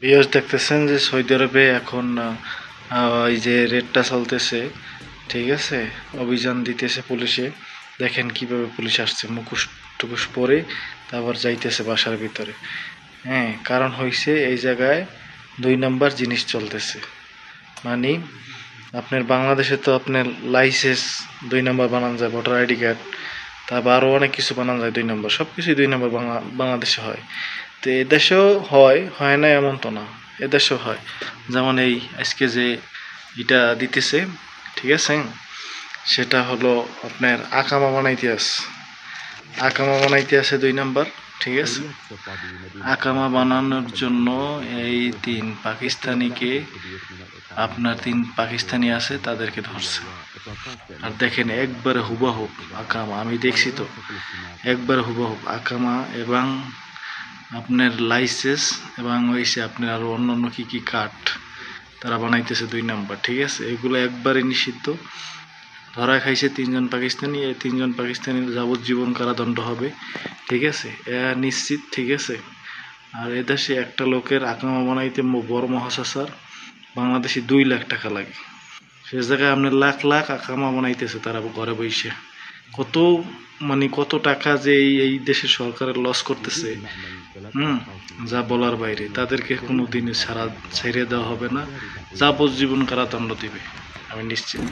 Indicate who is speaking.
Speaker 1: Viewers দেখতেছেন যে Saudi আরবে এখন এই যে রেডটা চলতেছে, ঠিক আছে, অভিযান দিতেছে পুলিশে। দেখেন কিভাবে পুলিশ আসছে, মুখোশ টুকুশ পরে তারপর যাইতেছে বাসার ভিতরে। হ্যাঁ, কারণ হয়েছে এই জায়গায় 2 নাম্বার জিনিস চলতেছে। মানে আপনার বাংলাদেশে তো আপনার লাইসেন্স 2 নাম্বার বানানো যায়, ভোটার আইডি কার্ড, তারপর আরও অনেক কিছু বানানো যায় 2 নাম্বার, সব কিছুই 2 নাম্বার বাংলাদেশে হয়। তো এদেশেও হয়, হয় না এমন তো না, এদেশেও হয়। যেমন এই আজকে যে এটা দিতেছে, ঠিক আছে, সেটা হলো আপনার আকামা বানাইতে আছে, আকামা বানাইতে আছে 2 নাম্বার, ঠিক আছে। আকামা বানানোর জন্য এই 3 পাকিস্তানিকে, আপনার 3 পাকিস্তানি আছে, তাদেরকে ধরছে। আর দেখেন একবারে হুবাহুব আকামা, আমি দেখছি তো, একবারে হুবাহুব আকামা এবং আপনার লাইসেন্স এবং হয়েছে আপনার আরও অন্যান্য কী কী কার্ড তারা বানাইতেছে 2 নাম্বার, ঠিক আছে। এগুলো একবারে নিষিদ্ধ। ধরা খাইছে 3জন পাকিস্তানি, এই 3জন পাকিস্তানির যাবজ্জীবন কারাদণ্ড হবে, ঠিক আছে, নিশ্চিত, ঠিক আছে। আর এদেশে একটা লোকের আকামা বানাইতে বড় মহাশাসার বাংলাদেশি 2 লাখ টাকা লাগে। সে জায়গায় আপনার লাখ লাখ আকামা বানাইতেছে তারা ঘরে বসে। কত মানে কত টাকা যে এই দেশের সরকারের লস করতেছে, যা বলার বাইরে। তাদেরকে কোনো দিনে ছেড়ে দেওয়া হবে না, যাবজ্জীবন কারাদণ্ড দিবে, আমি নিশ্চিত।